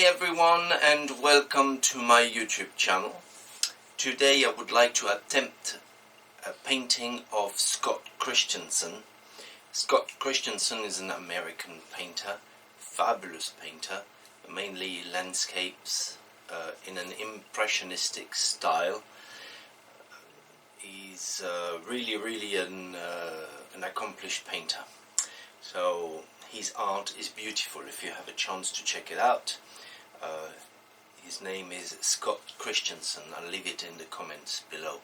everyone, and welcome to my YouTube channel. Today I would like to attempt a painting of Scott Christensen. Scott Christensen is an American painter, fabulous painter, mainly landscapes in an impressionistic style. He's really an accomplished painter. So his art is beautiful if you have a chance to check it out. His name is Scott Christensen. I'll leave it in the comments below.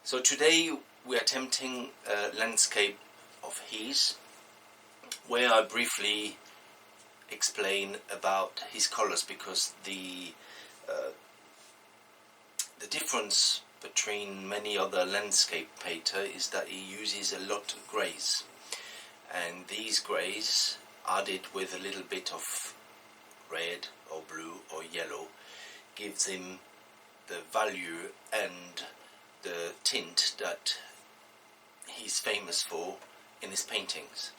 So today we are attempting a landscape of his, where I briefly explain about his colors, because the difference between many other landscape painters is that he uses a lot of greys, and these greys added with a little bit of red or blue or yellow gives him the value and the tint that he's famous for in his paintings.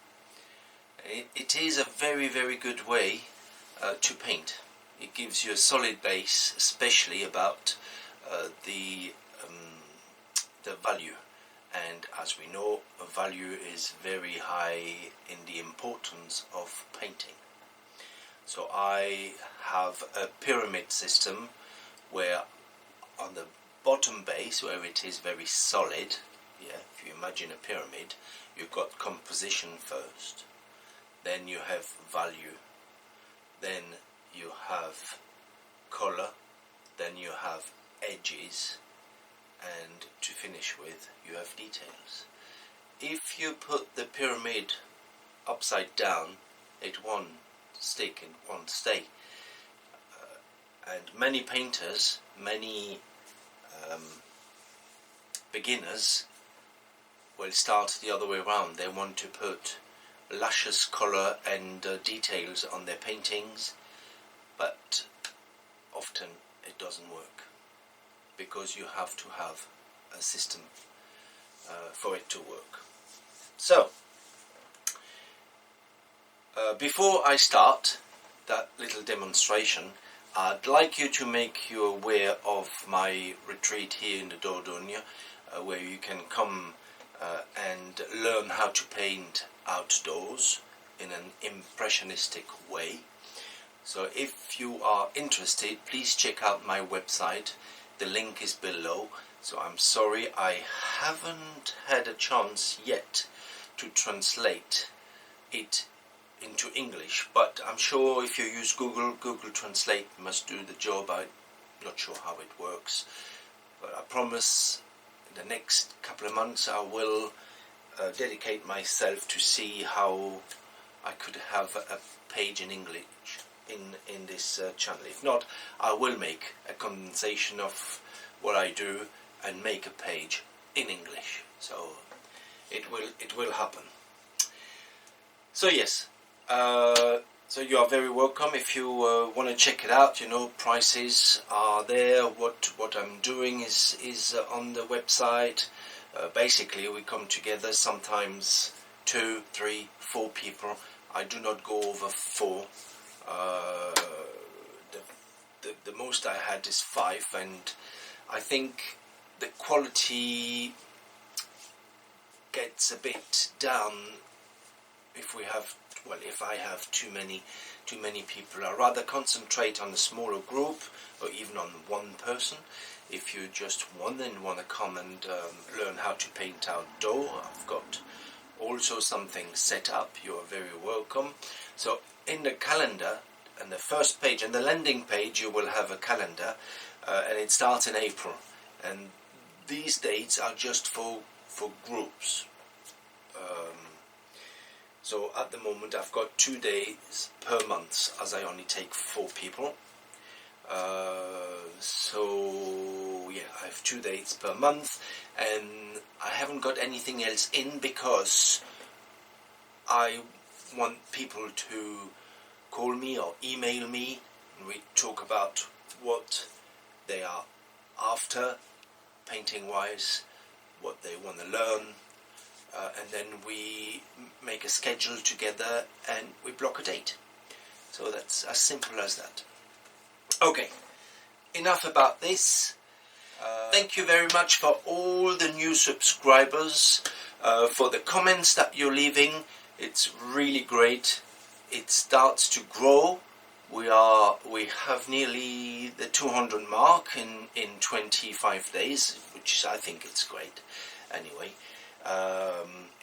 It is a very good way to paint. It gives you a solid base, especially about the value, and as we know, a value is very high in the importance of painting. So I have a pyramid system where on the bottom base, where it is very solid, if you imagine a pyramid, you've got composition first, then you have value, then you have color, then you have edges, and to finish with you have details. If you put the pyramid upside down, it won't stick, it won't stay. And many painters, many beginners will start the other way around. They want to put luscious color and details on their paintings, but often it doesn't work, because you have to have a system for it to work. So before I start that little demonstration, I'd like you to make you aware of my retreat here in the Dordogne, where you can come and learn how to paint outdoors in an impressionistic way. So if you are interested, please check out my website. The link is below. So I'm sorry I haven't had a chance yet to translate it into English, but I'm sure if you use Google Translate must do the job. I'm not sure how it works, but I promise in the next couple of months I will dedicate myself to see how I could have a page in English in this channel. If not, I will make a condensation of what I do and make a page in English. So it will happen. So yes, so you are very welcome if you want to check it out. You know, prices are there. What I'm doing is on the website. Basically, we come together, sometimes 2, 3, 4 people. I do not go over 4. The most I had is 5, and I think the quality gets a bit down if I have too many people. I rather concentrate on a smaller group, or even on one person. If you just want to come and learn how to paint outdoor, I've got also something set up. You are very welcome. So in the calendar, and the first page, and the landing page, you will have a calendar, and it starts in April. And these dates are just for groups. So at the moment I've got 2 days per month, as I only take 4 people. So yeah, I have 2 dates per month, and I haven't got anything else in, because I want people to call me or email me, and we talk about what they are after painting wise, what they want to learn, and then we make a schedule together and we block a date. So that's as simple as that. Okay, enough about this. Thank you very much for all the new subscribers, for the comments that you're leaving. It's really great. It starts to grow. We have nearly the 200 mark in 25 days, which I think it's great. Anyway,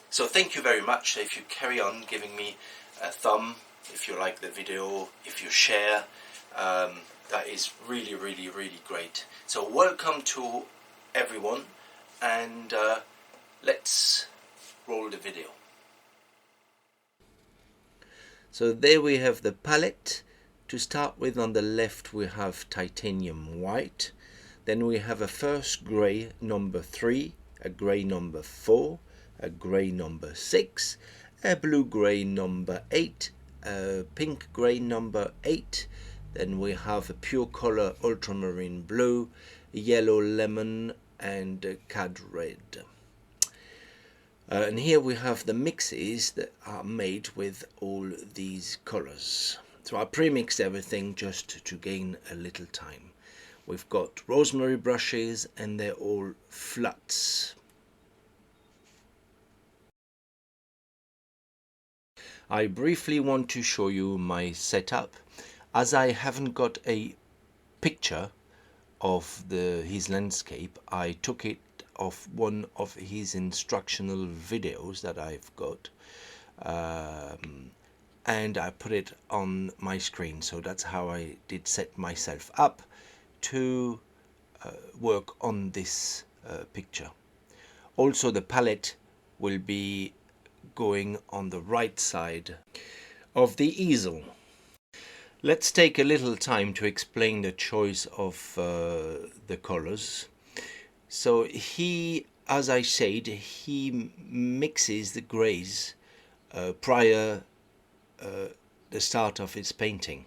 so thank you very much. If you carry on giving me a thumb, if you like the video, if you share, that is really, really, really great. So welcome to everyone, and let's roll the video. So there we have the palette. To start with, on the left we have titanium white, then we have a first grey number 3, a grey number 4, a grey number 6, a blue grey number 8, a pink grey number 8, then we have a pure colour ultramarine blue, yellow lemon and cad red. And here we have the mixes that are made with all these colours. So I pre-mixed everything just to gain a little time. We've got rosemary brushes and they're all flats. I briefly want to show you my setup. As I haven't got a picture of his landscape, I took it off one of his instructional videos that I've got. And I put it on my screen, so that's how I did set myself up to work on this picture. Also, the palette will be going on the right side of the easel. Let's take a little time to explain the choice of the colors. So he, as I said, he mixes the grays prior the start of his painting.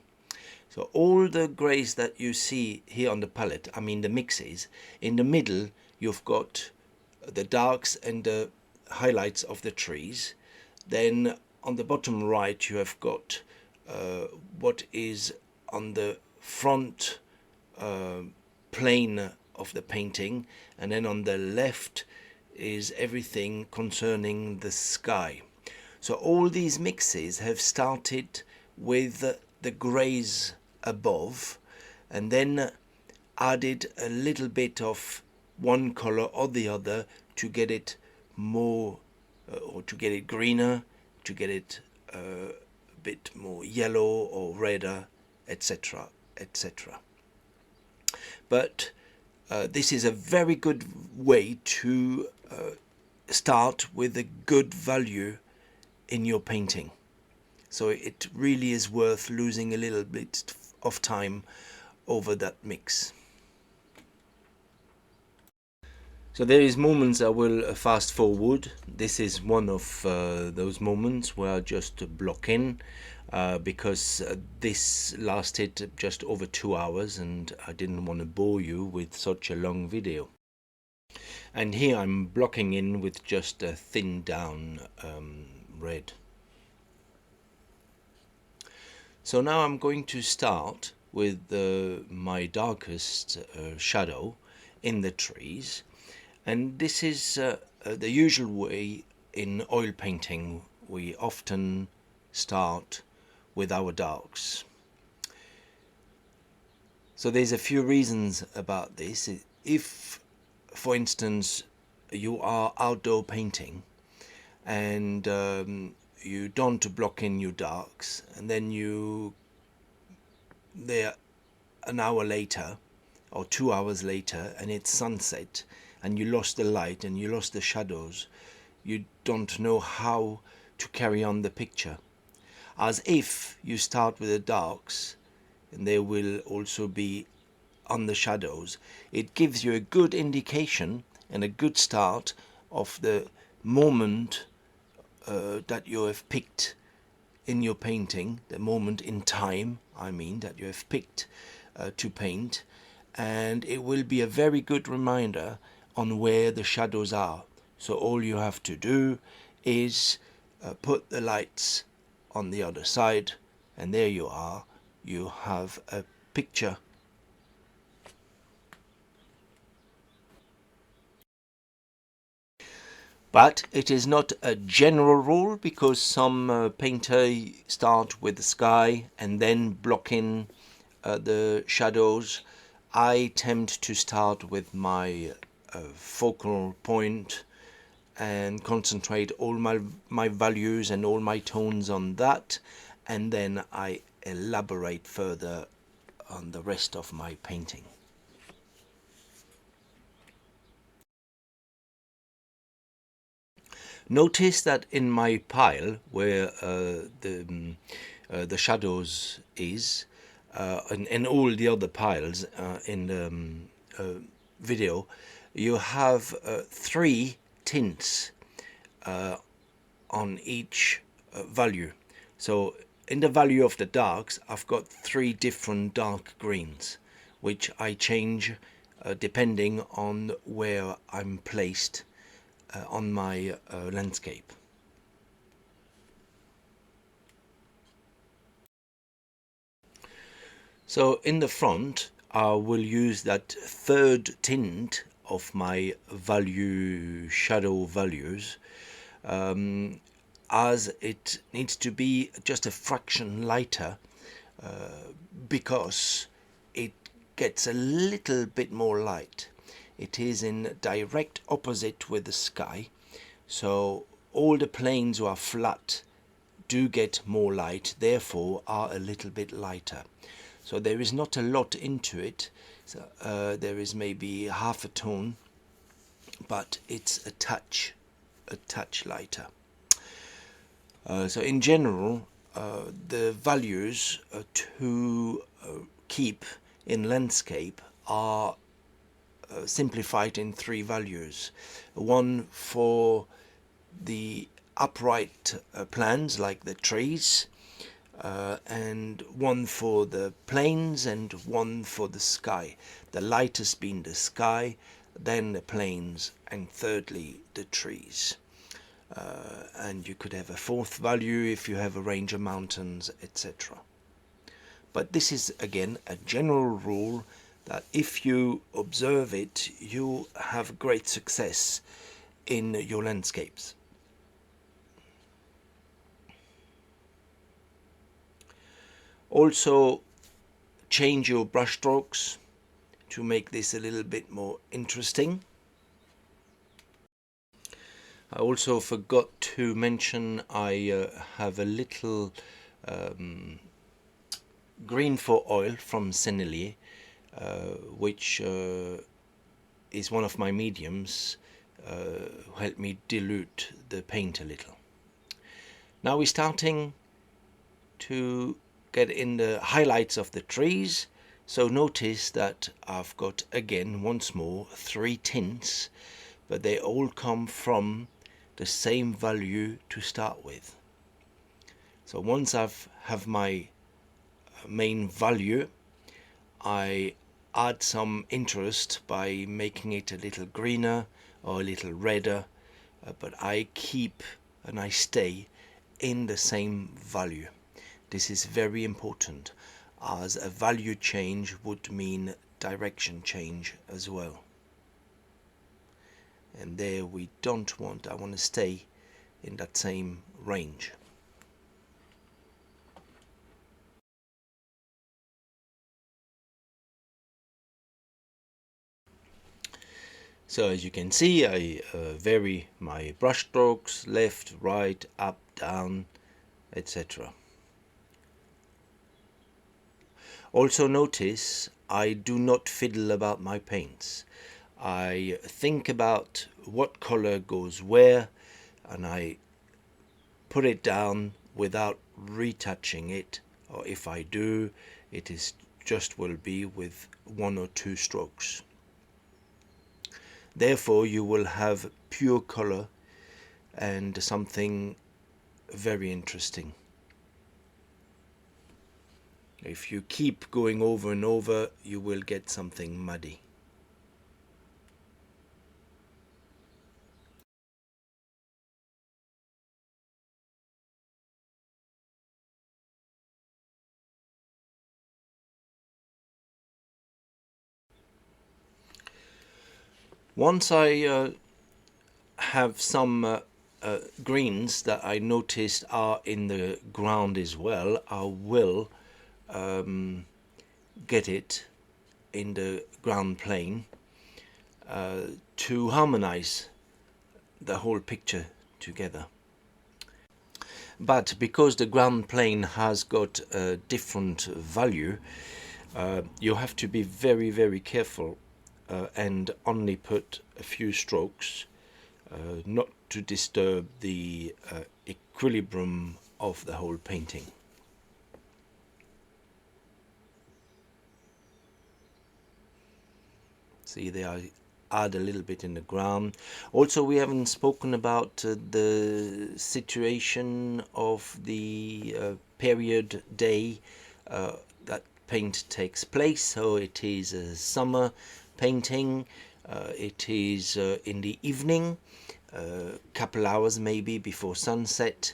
So all the greys that you see here on the palette, I mean the mixes, in the middle you've got the darks and the highlights of the trees. Then on the bottom right you have got what is on the front plane of the painting, and then on the left is everything concerning the sky. So all these mixes have started with the greys above and then added a little bit of one color or the other to get it more or to get it greener, to get it a bit more yellow or redder, etc., etc. But this is a very good way to start with a good value in your painting. So it really is worth losing a little bit of time over that mix. So there is moments I will fast forward. This is one of those moments where I just block in because this lasted just over 2 hours and I didn't want to bore you with such a long video. And here I'm blocking in with just a thin down red. So now I'm going to start with my darkest shadow in the trees, and this is the usual way in oil painting. We often start with our darks. So there's a few reasons about this. If, for instance, you are outdoor painting and you don't block in your darks, and then there an hour later or 2 hours later and it's sunset and you lost the light and you lost the shadows, you don't know how to carry on the picture. As if you start with the darks and they will also be on the shadows, it gives you a good indication and a good start of the moment that you have picked in your painting, the moment in time, I mean, that you have picked to paint, and it will be a very good reminder on where the shadows are. So all you have to do is put the lights on the other side and there you are, you have a picture. But it is not a general rule, because some painters start with the sky and then block in the shadows. I tend to start with my focal point and concentrate all my values and all my tones on that, and then I elaborate further on the rest of my painting. Notice that in my pile where the shadows is, and all the other piles in the video, you have three tints on each value. So in the value of the darks, I've got three different dark greens, which I change depending on where I'm placed on my landscape. So in the front, I will use that third tint of my shadow values, as it needs to be just a fraction lighter, because it gets a little bit more light. It is in direct opposite with the sky, so all the planes who are flat do get more light, therefore are a little bit lighter. So there is not a lot into it. So, there is maybe half a tone, but it's a touch lighter. So in general, the values to keep in landscape are simplified in three values. One for the upright plants like the trees, and one for the plains and one for the sky. The lightest being the sky, then the plains, and thirdly the trees. And you could have a fourth value if you have a range of mountains, etc. But this is again a general rule that if you observe it, you have great success in your landscapes. Also, change your brush strokes to make this a little bit more interesting. I also forgot to mention I have a little green for oil from Sennelier, which is one of my mediums, who helped me dilute the paint a little. Now we're starting to get in the highlights of the trees. So notice that I've got again once more three tints, but they all come from the same value to start with. So once have my main value, I add some interest by making it a little greener or a little redder, but I keep and I stay in the same value. This is very important, as a value change would mean direction change as well. And there we don't want, I want to stay in that same range. So as you can see, I vary my brush strokes, left, right, up, down, etc. Also notice I do not fiddle about my paints. I think about what color goes where, and I put it down without retouching it, or if I do, it is just will be with one or two strokes. Therefore you will have pure color and something very interesting. If you keep going over and over, you will get something muddy. Once I have some greens that I noticed are in the ground as well, I will get it in the ground plane to harmonize the whole picture together. But because the ground plane has got a different value, you have to be very, very careful and only put a few strokes, not to disturb the equilibrium of the whole painting. See, there I add a little bit in the ground. Also, we haven't spoken about the situation of the period day that paint takes place. So it is a summer painting. It is in the evening, couple hours maybe before sunset.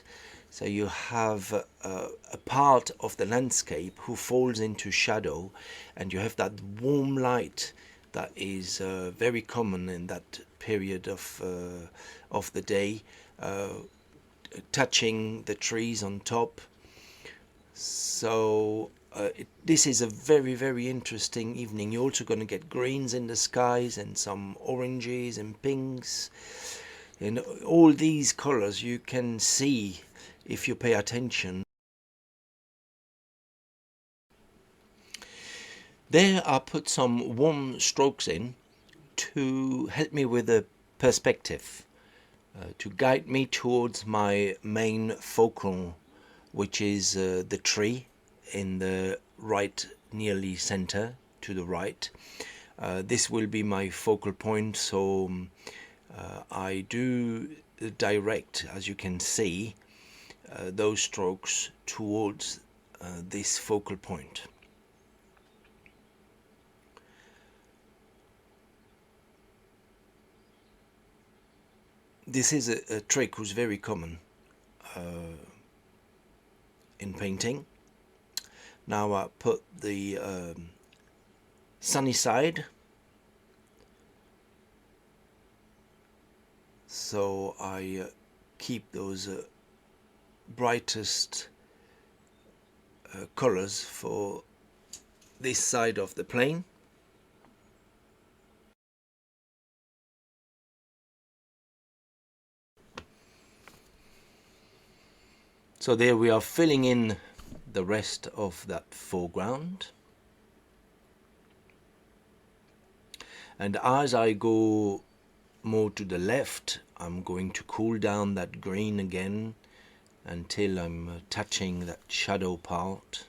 So you have a part of the landscape who falls into shadow, and you have that warm light that is very common in that period of the day, touching the trees on top. So this is a very, very interesting evening. You're also going to get greens in the skies and some oranges and pinks, and all these colors you can see if you pay attention. There I put some warm strokes in to help me with the perspective, to guide me towards my main focal, which is the tree in the right, nearly center to the right. This will be my focal point, so I do direct, as you can see, those strokes towards this focal point. This is a trick who's very common in painting. Now I put the sunny side, so I keep those brightest colors for this side of the plane. So there we are filling in the rest of that foreground. And as I go more to the left, I'm going to cool down that green again until I'm touching that shadow part.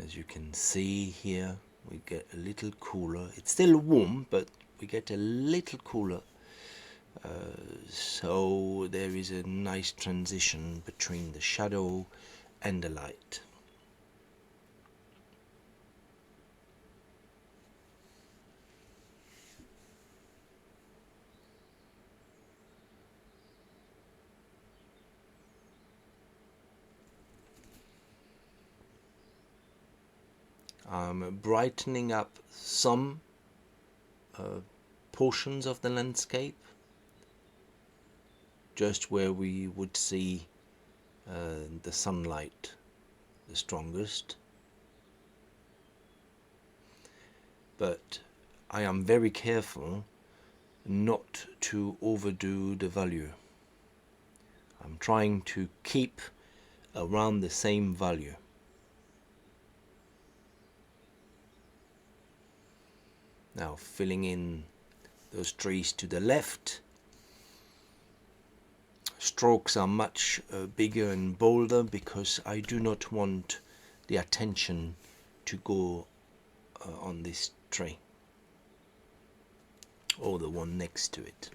As you can see here, we get a little cooler. It's still warm, but we get a little cooler. So there is a nice transition between the shadow and the light. I'm brightening up some portions of the landscape, just where we would see the sunlight the strongest. But I am very careful not to overdo the value. I'm trying to keep around the same value. Now filling in those trees to the left. Strokes are much bigger and bolder because I do not want the attention to go on this tree or the one next to it.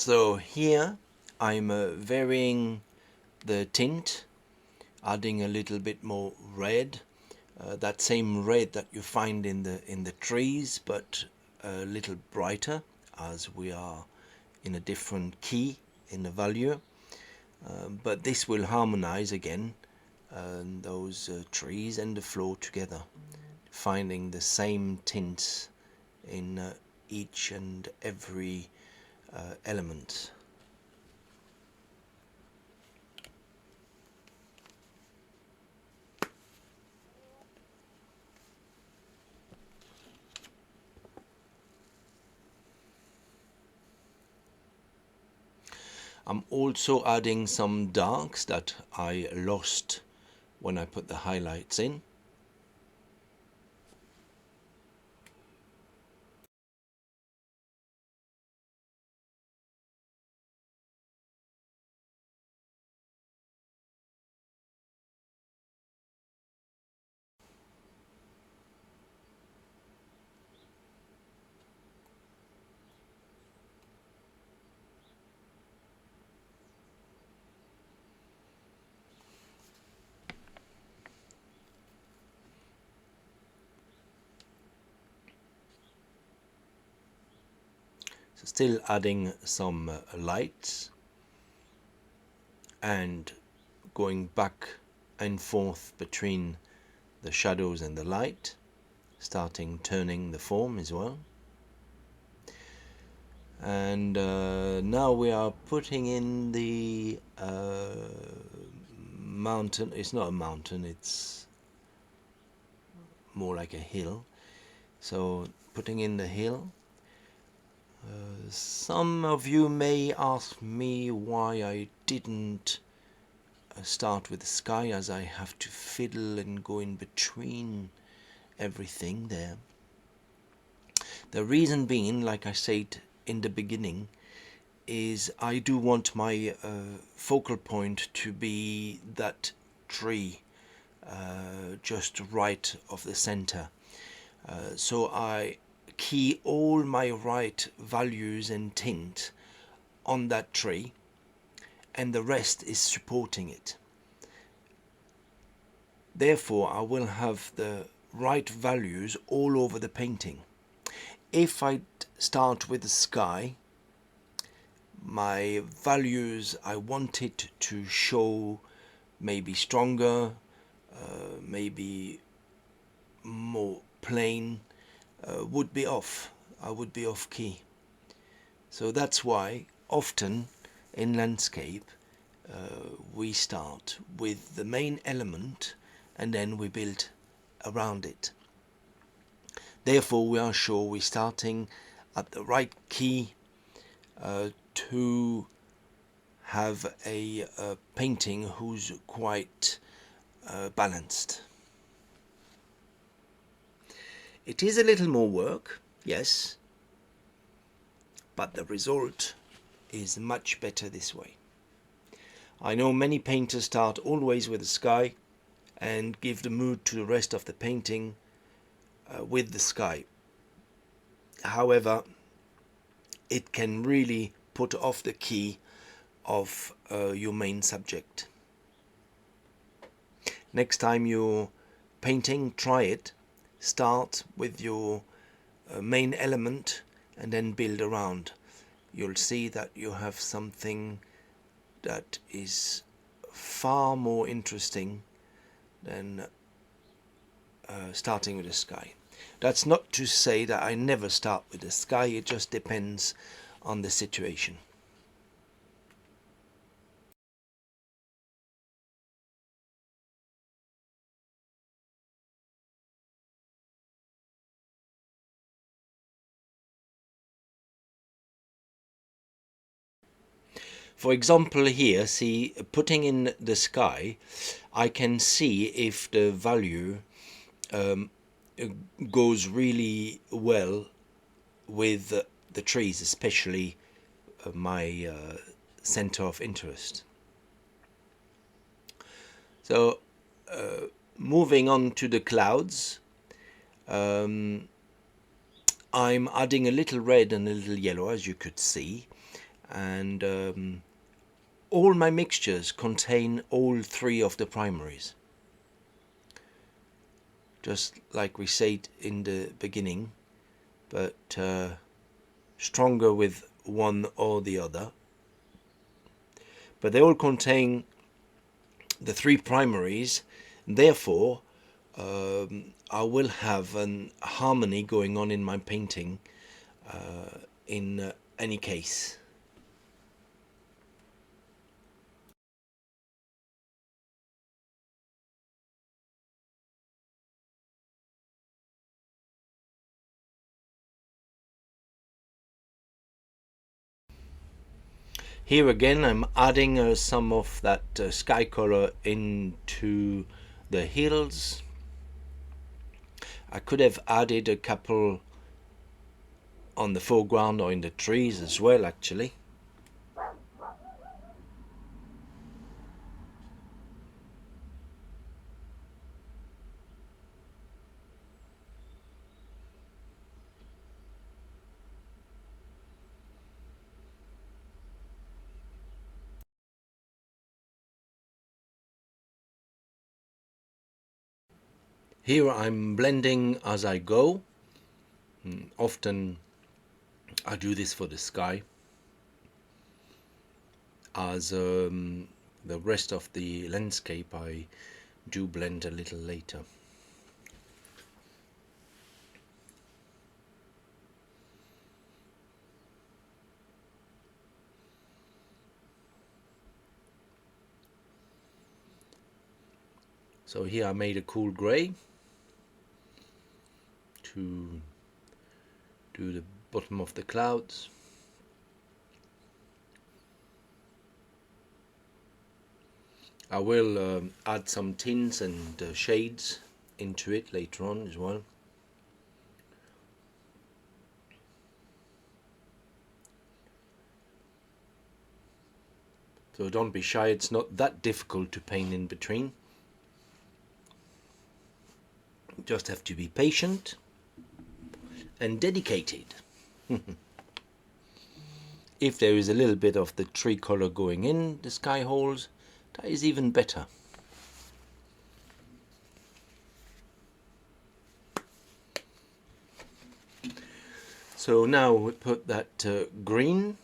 So here I'm varying the tint, adding a little bit more red, that same red that you find in the trees, but a little brighter as we are in a different key in the value. But this will harmonize again those trees and the floor together, finding the same tints in each and every element. I'm also adding some darks that I lost when I put the highlights in. So still adding some lights and going back and forth between the shadows and the light, starting turning the form as well. And now we are putting in the mountain. It's not a mountain, it's more like a hill. So putting in the hill. Some of you may ask me why I didn't start with the sky, as I have to fiddle and go in between everything there. The reason being, like I said in the beginning, is I do want my focal point to be that tree just right of the center. So I key all my right values and tint on that tree, and the rest is supporting it. Therefore, I will have the right values all over the painting. If I start with the sky, my values I wanted to show maybe stronger, maybe more plain, would be off. I would be off key. So that's why often in landscape we start with the main element and then we build around it. Therefore we are sure we're starting at the right key to have a painting who's quite balanced. It is a little more work, yes, but the result is much better this way. I know many painters start always with the sky and give the mood to the rest of the painting with the sky. However, it can really put off the key of your main subject. Next time you're painting, try it. Start with your main element and then build around. You'll see that you have something that is far more interesting than starting with the sky. That's not to say that I never start with the sky, it just depends on the situation. For example, here, see, putting in the sky, I can see if the value goes really well with the trees, especially my center of interest. So moving on to the clouds, I'm adding a little red and a little yellow, as you could see, and all my mixtures contain all three of the primaries, just like we said in the beginning, but stronger with one or the other. But they all contain the three primaries, therefore I will have an harmony going on in my painting in any case. Here again I'm adding some of that sky color into the hills. I could have added a couple on the foreground or in the trees as well, actually. Here I'm blending as I go. Often I do this for the sky, as the rest of the landscape I do blend a little later. So here I made a cool grey to do the bottom of the clouds. I will add some tints and shades into it later on as well. So don't be shy, it's not that difficult to paint in between. You just have to be patient and dedicated. If there is a little bit of the tree color going in the sky holes, that is even better. So now we put that green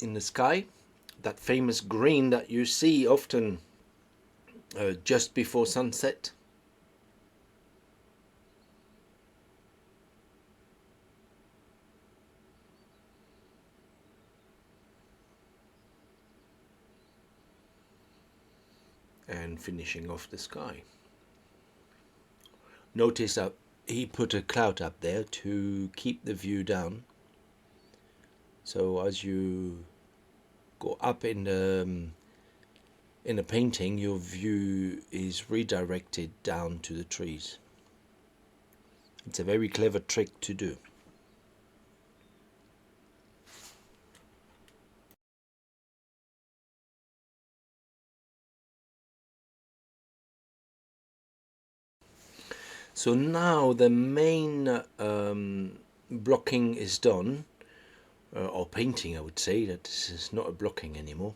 in the sky, that famous green that you see often just before sunset. And finishing off the sky. Notice that he put a cloud up there to keep the view down. So as you go up in the painting, your view is redirected down to the trees. It's a very clever trick to do. So now the main blocking is done, or painting I would say, that this is not a blocking anymore.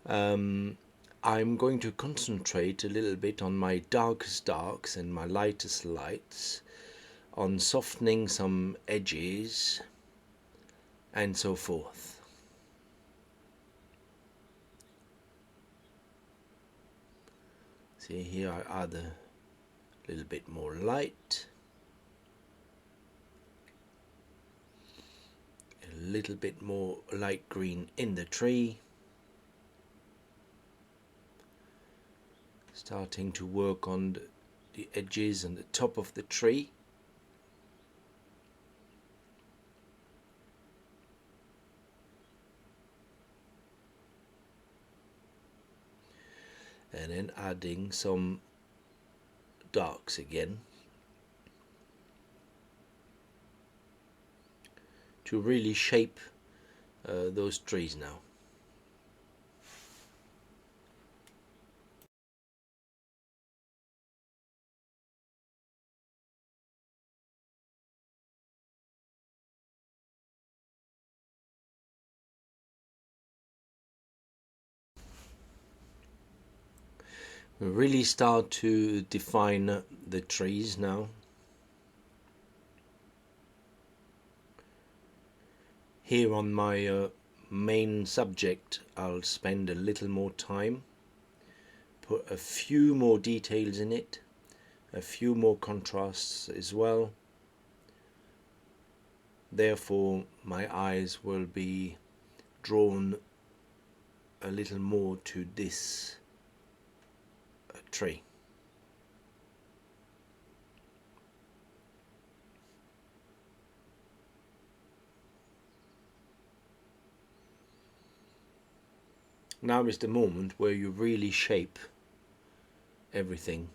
I'm going to concentrate a little bit on my darkest darks and my lightest lights, on softening some edges and so forth. See, here I add a little bit more light, a little bit more light green in the tree, starting to work on the edges and the top of the tree. And then adding some darks again to really shape those trees now. Really start to define the trees now. Here on my main subject, I'll spend a little more time, put a few more details in it, a few more contrasts as well. Therefore, my eyes will be drawn a little more to this tree. Now is the moment where you really shape everything.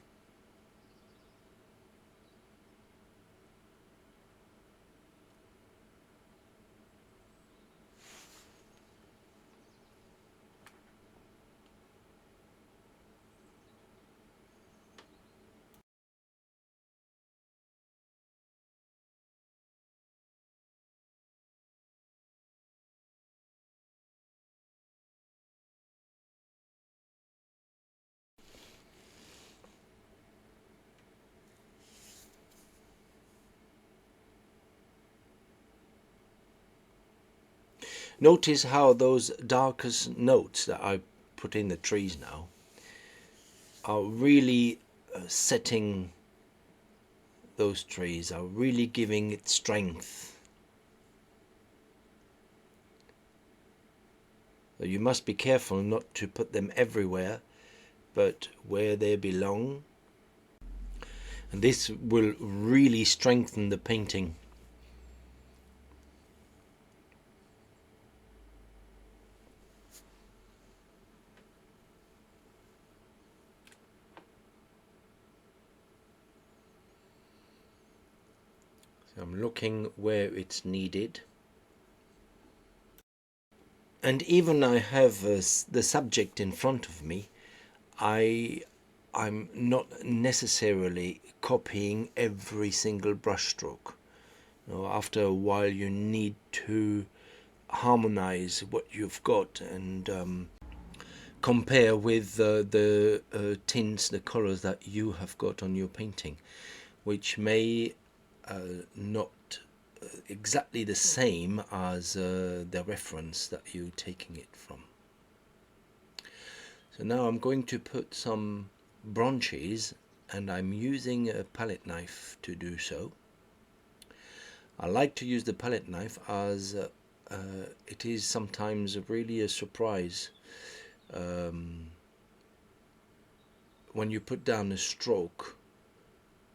Notice how those darkest notes that I put in the trees now are really setting those trees, are really giving it strength. So you must be careful not to put them everywhere, but where they belong. And this will really strengthen the painting. So I'm looking where it's needed. And even I have the subject in front of me, I'm not necessarily copying every single brushstroke. After a while you need to harmonize what you've got and compare with the tints, the colors that you have got on your painting, which may not exactly the same as the reference that you're taking it from. So now I'm going to put some branches, and I'm using a palette knife to do so. I like to use the palette knife as it is sometimes really a surprise when you put down a stroke.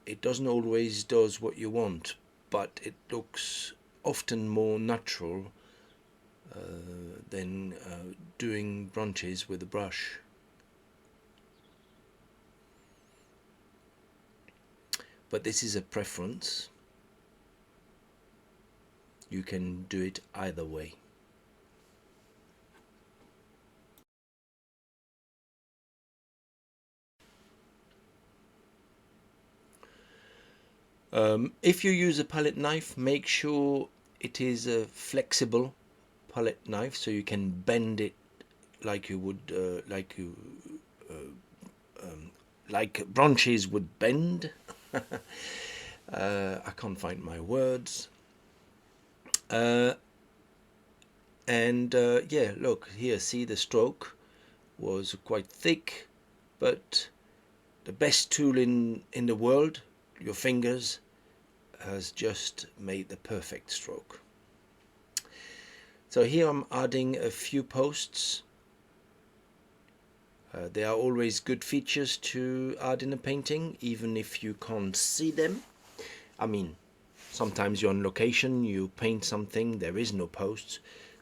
It doesn't always does what you want, but it looks often more natural than doing branches with a brush. But this is a preference. You can do it either way. If you use a palette knife, make sure it is a flexible palette knife, so you can bend it like you would, like branches would bend. I can't find my words. Yeah, look here, see the stroke was quite thick, but the best tool in the world, your fingers, has just made the perfect stroke. So here I'm adding a few posts. They are always good features to add in a painting, even if you can't see them. I mean, sometimes you're on location, you paint something, there is no posts,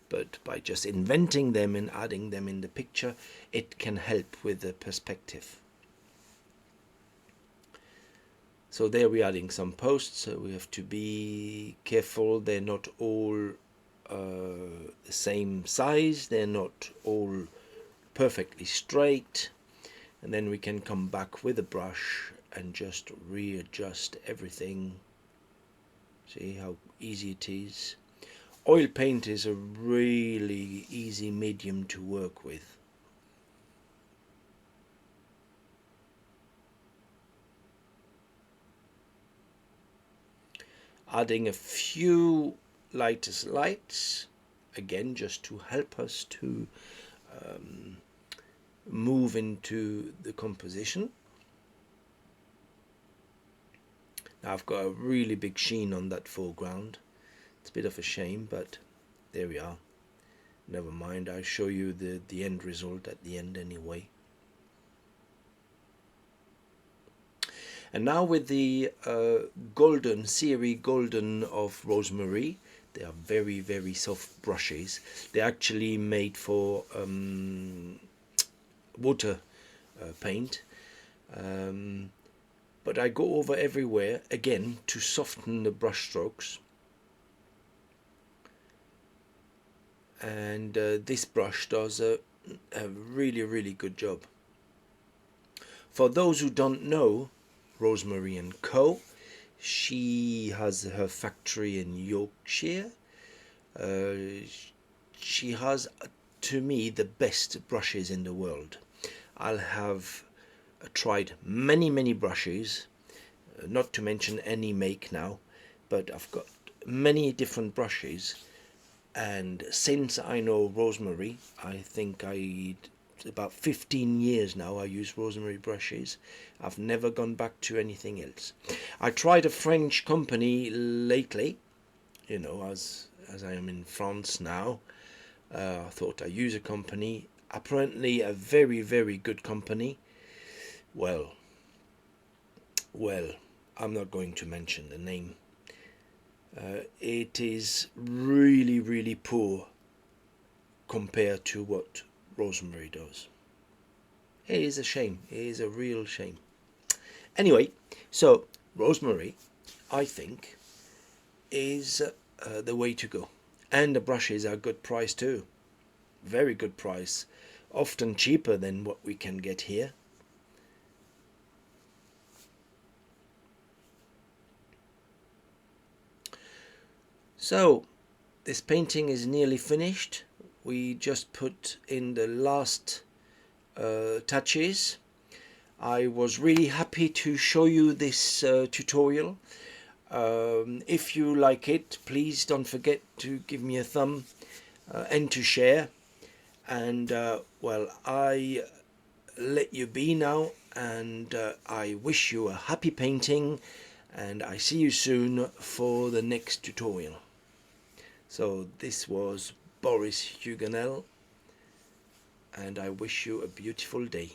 but by just inventing them and adding them in the picture, it can help with the perspective. So there we're adding some posts, so we have to be careful. They're not all the same size, they're not all perfectly straight, and then we can come back with a brush and just readjust everything. See how easy it is. Oil paint is a really easy medium to work with. adding a few lightest lights, again just to help us to move into the composition. Now I've got a really big sheen on that foreground. It's a bit of a shame, but there we are. Never mind, I'll show you the end result at the end anyway. And now with the golden, Siri Golden of Rosemary, they are very, very soft brushes. They're actually made for water paint. But I go over everywhere, again, to soften the brush strokes. And this brush does a really, really good job. For those who don't know Rosemary & Co., she has her factory in Yorkshire. She has, to me, the best brushes in the world. I'll have tried many brushes, not to mention any make now, but I've got many different brushes, and since I know Rosemary, I think about 15 years now I use Rosemary brushes. I've never gone back to anything else. I tried a French company lately, you know, as I am in France now. I thought I'd use a company, apparently a very good company. Well, I'm not going to mention the name. It is really poor compared to what Rosemary does. It is a shame. It is a real shame. Anyway, so Rosemary, I think, is the way to go. And the brushes are good price too. Very good price. Often cheaper than what we can get here. So this painting is nearly finished. We just put in the last touches. I was really happy to show you this tutorial. If you like it, please don't forget to give me a thumb and to share. And well, I let you be now, and I wish you a happy painting, and I see you soon for the next tutorial. So this was Boris Huguenel, and I wish you a beautiful day.